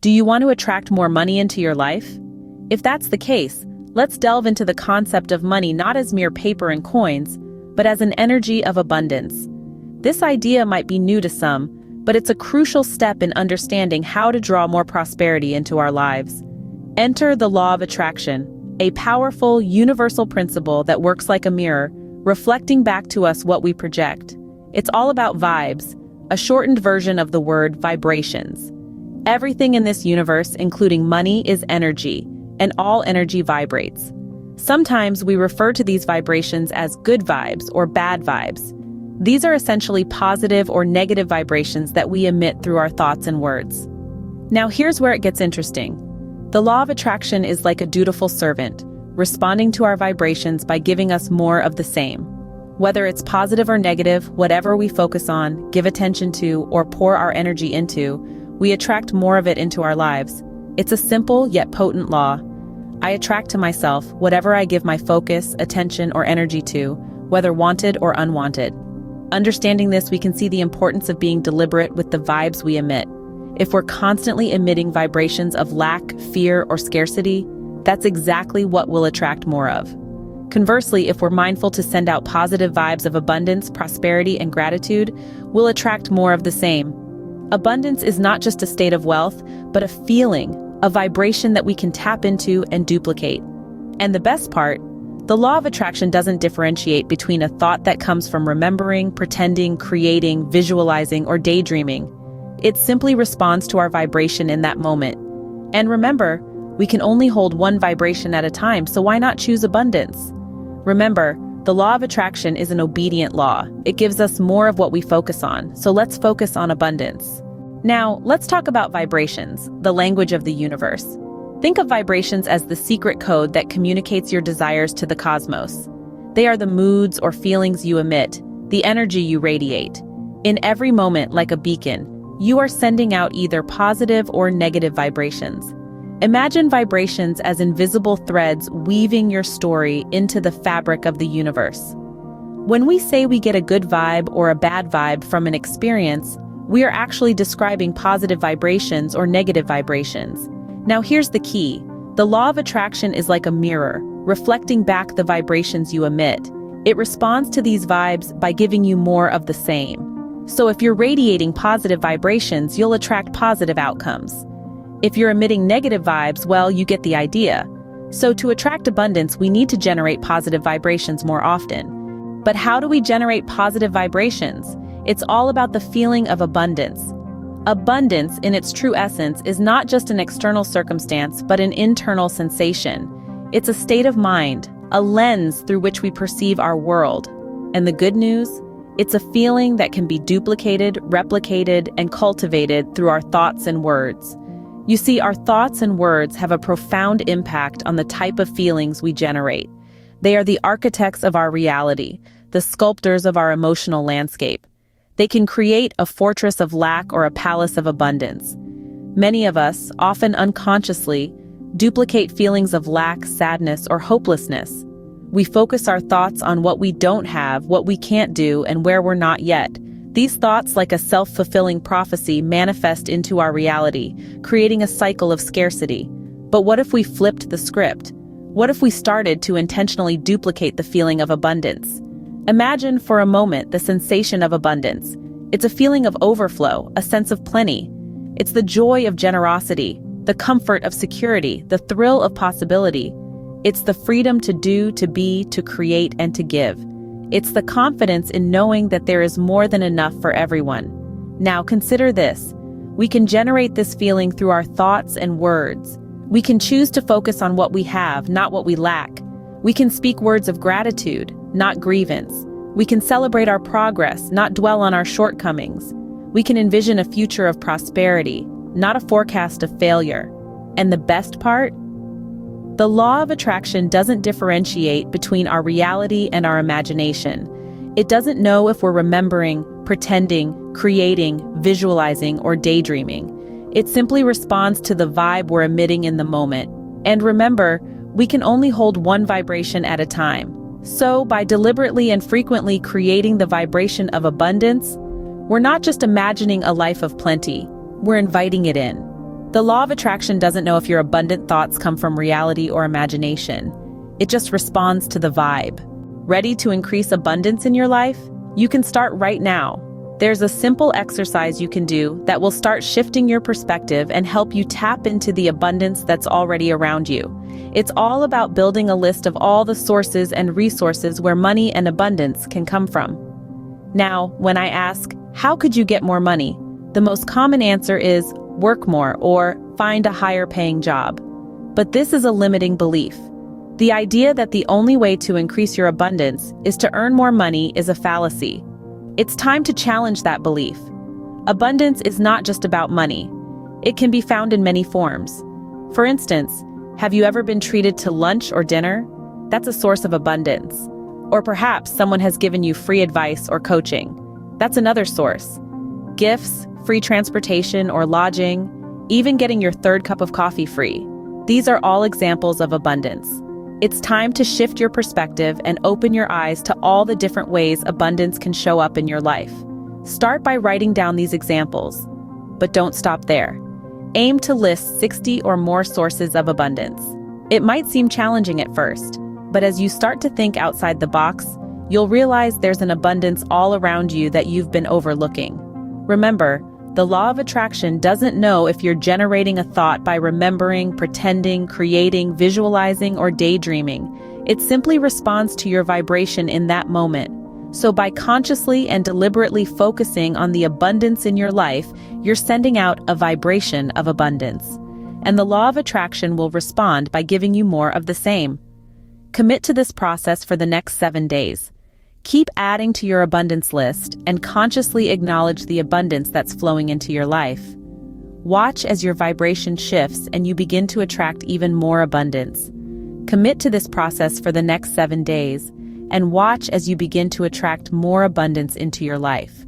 Do you want to attract more money into your life? If that's the case, let's delve into the concept of money not as mere paper and coins, but as an energy of abundance. This idea might be new to some, but it's a crucial step in understanding how to draw more prosperity into our lives. Enter the law of attraction, a powerful, universal principle that works like a mirror, reflecting back to us what we project. It's all about vibes, a shortened version of the word vibrations. Everything in this universe, including money, is energy, and all energy vibrates. Sometimes we refer to these vibrations as good vibes or bad vibes. These are essentially positive or negative vibrations that we emit through our thoughts and words. Now here's where it gets interesting. The law of attraction is like a dutiful servant, responding to our vibrations by giving us more of the same. Whether it's positive or negative, whatever we focus on, give attention to, or pour our energy into, we attract more of it into our lives. It's a simple yet potent law. I attract to myself whatever I give my focus, attention, or energy to, whether wanted or unwanted. Understanding this, we can see the importance of being deliberate with the vibes we emit. If we're constantly emitting vibrations of lack, fear, or scarcity, that's exactly what we'll attract more of. Conversely, if we're mindful to send out positive vibes of abundance, prosperity, and gratitude, we'll attract more of the same. Abundance is not just a state of wealth, but a feeling, a vibration that we can tap into and duplicate. And the best part, the law of attraction doesn't differentiate between a thought that comes from remembering, pretending, creating, visualizing, or daydreaming. It simply responds to our vibration in that moment. And remember, we can only hold one vibration at a time, so why not choose abundance? Remember, the law of attraction is an obedient law. It gives us more of what we focus on, so let's focus on abundance. Now, let's talk about vibrations, the language of the universe. Think of vibrations as the secret code that communicates your desires to the cosmos. They are the moods or feelings you emit, the energy you radiate. In every moment, like a beacon, you are sending out either positive or negative vibrations. Imagine vibrations as invisible threads weaving your story into the fabric of the universe. When we say we get a good vibe or a bad vibe from an experience, we are actually describing positive vibrations or negative vibrations. Now here's the key. The law of attraction is like a mirror, reflecting back the vibrations you emit. It responds to these vibes by giving you more of the same. So if you're radiating positive vibrations, you'll attract positive outcomes. If you're emitting negative vibes, well, you get the idea. So to attract abundance, we need to generate positive vibrations more often. But how do we generate positive vibrations? It's all about the feeling of abundance. Abundance, in its true essence, is not just an external circumstance, but an internal sensation. It's a state of mind, a lens through which we perceive our world. And the good news? It's a feeling that can be duplicated, replicated, and cultivated through our thoughts and words. You see, our thoughts and words have a profound impact on the type of feelings we generate. They are the architects of our reality, the sculptors of our emotional landscape. They can create a fortress of lack or a palace of abundance. Many of us, often unconsciously, duplicate feelings of lack, sadness, or hopelessness. We focus our thoughts on what we don't have, what we can't do, and where we're not yet. These thoughts, like a self-fulfilling prophecy, manifest into our reality, creating a cycle of scarcity. But what if we flipped the script? What if we started to intentionally duplicate the feeling of abundance? Imagine for a moment the sensation of abundance. It's a feeling of overflow, a sense of plenty. It's the joy of generosity, the comfort of security, the thrill of possibility. It's the freedom to do, to be, to create, and to give. It's the confidence in knowing that there is more than enough for everyone. Now consider this. We can generate this feeling through our thoughts and words. We can choose to focus on what we have, not what we lack. We can speak words of gratitude, not grievance. We can celebrate our progress, not dwell on our shortcomings. We can envision a future of prosperity, not a forecast of failure. And the best part? The law of attraction doesn't differentiate between our reality and our imagination. It doesn't know if we're remembering, pretending, creating, visualizing, or daydreaming. It simply responds to the vibe we're emitting in the moment. And remember, we can only hold one vibration at a time. So, by deliberately and frequently creating the vibration of abundance, we're not just imagining a life of plenty, we're inviting it in. The law of attraction doesn't know if your abundant thoughts come from reality or imagination. It just responds to the vibe. Ready to increase abundance in your life? You can start right now. There's a simple exercise you can do that will start shifting your perspective and help you tap into the abundance that's already around you. It's all about building a list of all the sources and resources where money and abundance can come from. Now, when I ask, how could you get more money? The most common answer is work more or find a higher paying job. But this is a limiting belief. The idea that the only way to increase your abundance is to earn more money is a fallacy. It's time to challenge that belief. Abundance is not just about money. It can be found in many forms. For instance, have you ever been treated to lunch or dinner? That's a source of abundance. Or perhaps someone has given you free advice or coaching. That's another source. Gifts, free transportation or lodging, even getting your third cup of coffee free. These are all examples of abundance. It's time to shift your perspective and open your eyes to all the different ways abundance can show up in your life. Start by writing down these examples. But don't stop there. Aim to list 60 or more sources of abundance. It might seem challenging at first, but as you start to think outside the box, you'll realize there's an abundance all around you that you've been overlooking. Remember, the law of attraction doesn't know if you're generating a thought by remembering, pretending, creating, visualizing, or daydreaming. It simply responds to your vibration in that moment. So by consciously and deliberately focusing on the abundance in your life, you're sending out a vibration of abundance. And the law of attraction will respond by giving you more of the same. Commit to this process for the next 7 days. Keep adding to your abundance list and consciously acknowledge the abundance that's flowing into your life. Watch as your vibration shifts and you begin to attract even more abundance. Commit to this process for the next 7 days and watch as you begin to attract more abundance into your life.